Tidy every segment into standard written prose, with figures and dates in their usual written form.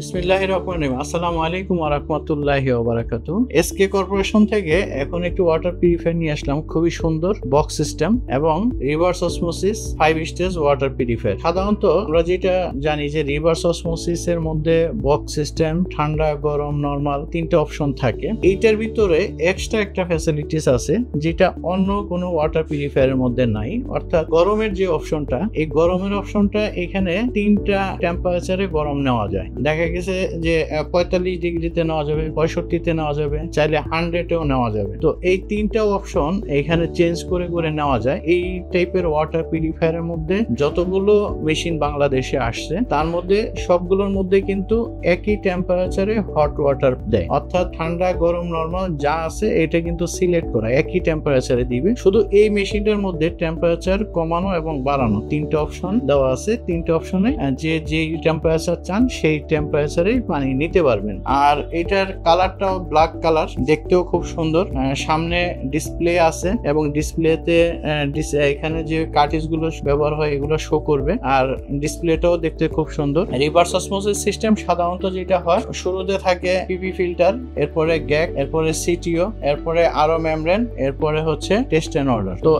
বিসমিল্লাহির রহমানির রহিম। আসসালামু আলাইকুম ওয়া রাহমাতুল্লাহি ওয়া বারাকাতুহু। এসকে কর্পোরেশন থেকে এখন একটু ওয়াটার পিউরিফায়ার নিয়ে আসলাম, খুবই সুন্দর বক্স সিস্টেম এবং reverse osmosis 5 stage water purifier. সাধারণত আমরা যেটা জানি যে রিভার্স অসমোসিস এর মধ্যে বক্স সিস্টেম, ঠান্ডা, গরম, নরমাল তিনটা অপশন থাকে। এইটার ভিতরে এক্সট্রা একটা ফ্যাসিলিটিস আছে যেটা অন্য কোনো ওয়াটার পিউরিফায়ারের মধ্যে নাই। অর্থাৎ গরমের যে অপশনটা, এই গরমের অপশনটা এখানে তিনটা টেম্পারেচারে গরম নেওয়া যায়। দেখা গেছে যে 45 ডিগ্রিতে নেওয়া যাবে, 65-তে নেওয়া যাবে, চাইলে 100-এও নেওয়া যাবে। তো এই তিনটা অপশন এখানে চেঞ্জ করে করে নেওয়া যায়। এই টাইপের ওয়াটার পিউরিফায়ারের মধ্যে যতগুলো মেশিন বাংলাদেশে আসছে তার মধ্যে সবগুলোর মধ্যে কিন্তু একই টেম্পারেচারে হট ওয়াটার দেয়। অর্থাৎ ঠান্ডা, গরম, নরমাল যা আছে এটা কিন্তু সিলেক্ট করা একই টেম্পারেচারে দিবে। শুধু এই মেশিনটার মধ্যে টেম্পারেচার কমানো এবং বাড়ানো তিনটা অপশন দেওয়া আছে। তিনটা অপশনে যে টেম্পারেচার চান সেই টেম্পারেচারে পানি নিতে পারবেন। আর এটার কালারটাও ব্ল্যাক কালার, দেখতেও খুব সুন্দর। সামনে ডিসপ্লে আছে এবং ডিসপ্লেতে এখানে যে কার্টিজ গুলো ব্যবহার হয় এগুলো শো করবে। আর ডিসপ্লেটাও দেখতে খুব সুন্দর। রিভার্স অসমোসিস সিস্টেম সাধারণত যেটা হয়, শুরুতে থাকে পিপি ফিল্টার, এরপরে গ্যাক, এরপরে সিটিও, এরপরে আরো মেমব্রেন, এরপরে হচ্ছে টেস্ট এন্ড অর্ডার। তো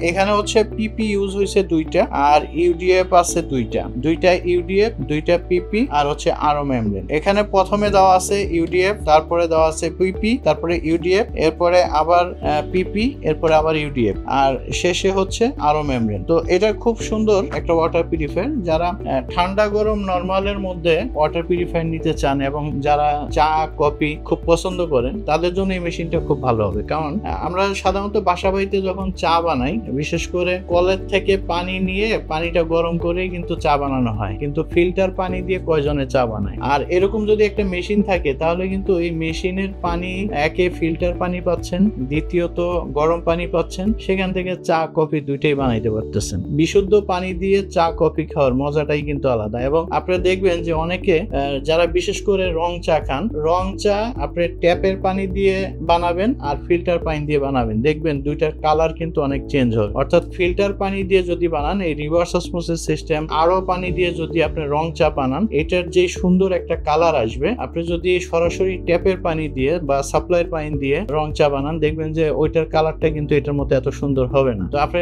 এখানে হচ্ছে পিপি ইউজ হয়েছে দুইটা, আর ইউডিএফ আছে দুইটা ইউডিএফ, দুইটা পিপি, আর হচ্ছে আরো মেমব্রেন। এখানে প্রথমে দেওয়া আছে ইউডিএফ, তারপরে দেওয়া আছে পিপি, তারপরে ইউডিএফ, এরপরে আবার পিপি, এরপরে আবার ইউডিএফ, আর শেষে হচ্ছে আরো মেমব্রেন। তো এটা খুব সুন্দর একটা ওয়াটার পিউরিফায়ার। যারা ঠান্ডা, গরম, নরমালের মধ্যে ওয়াটার পিউরিফায়ার নিতে চান এবং যারা চা, কফি খুব পছন্দ করেন তাদের জন্য এই মেশিনটা খুব ভালো হবে। কারণ আমরা সাধারণত বাসা বাড়িতে যখন চা বানাই, বিশেষ করে কলের থেকে পানি নিয়ে পানিটা গরম করে কিন্তু চা বানানো হয়, কিন্তু ফিল্টার পানি দিয়ে কয়জনে চা বানায়। আর এরকম যদি একটা মেশিন থাকে তাহলে কিন্তু এই মেশিনের পানি একে ফিল্টার পানি পাচ্ছেন, দ্বিতীয়ত গরম পানি পাচ্ছেন, সেখান থেকে চা, কফি দুইটাই বানাইতে পারতেছেন। বিশুদ্ধ পানি দিয়ে চা, কফি খাওয়ার মজাটাই কিন্তু আলাদা। এবং আপনারা দেখবেন যে অনেকে যারা বিশেষ করে রং চা খান, রং চা আপনি ট্যাপের পানি দিয়ে বানাবেন আর ফিল্টার পানি দিয়ে বানাবেন, দেখবেন দুইটার কালার কিন্তু অনেক চেঞ্জ হয়। অর্থাৎ ফিল্টার পানি দিয়ে যদি বানান, এই রিভার্স অসমোসিস সিস্টেম, আরো পানি দিয়ে যদি আপনি রং চা বানান, এটার যে সুন্দর একটা কালার আসবে। আপনি যদি সরাসরি ট্যাপের পানি দিয়ে বা সাপ্লাইয়ের পানি দিয়ে রং চা বানান, দেখবেন যে ওইটার কালারটা কিন্তু এটার মতো এত সুন্দর হবে না। তো আপনি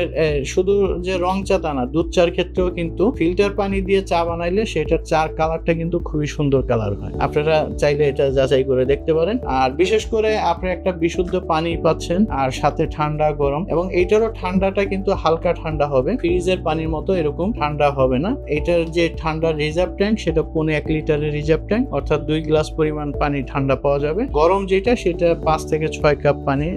শুধু যে রং চা তা না, দুধ চার ক্ষেত্রেও কিন্তু ফিল্টার পানি দিয়ে চা বানাইলে সেটার চার কালারটা কিন্তু খুবই সুন্দর কালার হয়। আপনারা চাইলে এটা যাচাই করে দেখতে পারেন। আর বিশেষ করে আপনি একটা বিশুদ্ধ পানি পাচ্ছেন আর সাথে ঠান্ডা, গরম, এবং এইটারও ঠান্ডাটা কিন্তু হালকা ঠান্ডা হবে, ফ্রিজের পানির মতো এরকম ঠান্ডা হবে না। এটার যে ঠান্ডা রিজার্ভ ট্যাঙ্ক সেটা 1 লিটারের রিজার্ভ ট্যাঙ্ক, অর্থাৎ 2 গ্লাস পরিমাণ পানি ঠান্ডা পাওয়া যাবে। গরম যেটা সেটা 5 থেকে 6 কাপ পানি,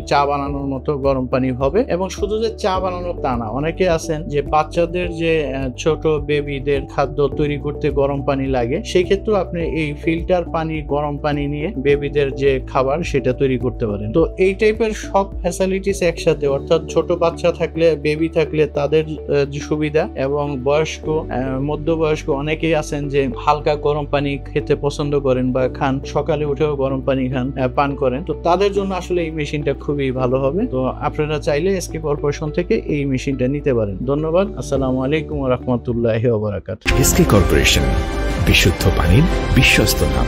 চা বানানোর মতো গরম পানি হবে। এবং শুধু যে চা বানানোর তা না, অনেকে আছেন যে বাচ্চাদের যে ছোট বেবিদের খাদ্য তৈরি করতে গরম পানি লাগে, সেই ক্ষেত্রেও আপনি এই ফিল্টার পানি, গরম পানি নিয়ে বেবিদের যে খাবার সেটা তৈরি করতে পারেন। তো এই টাইপের সব ফ্যাসিলিটিস একসাথে, অর্থাৎ ছোট বাচ্চা থাকলে, বেবি থাকলে তাদের সুবিধা, এবং বয়স্ক, মধ্যবয়স্ক অনেকেই আছেন যে হালকা গরম পানি খেতে পছন্দ করেন বা খান, সকালে উঠেও গরম পানি খান, পান করেন, তো তাদের জন্য আসলে এই মেশিনটা খুবই ভালো হবে। তো আপনারা চাইলে এসকে কর্পোরেশন থেকে এই মেশিনটা নিতে পারেন। ধন্যবাদ। আসসালামু আলাইকুম ওয়া রাহমাতুল্লাহি ওয়া বারাকাতুহু। এসকে কর্পোরেশন, বিশুদ্ধ পানির বিশ্বস্ত নাম।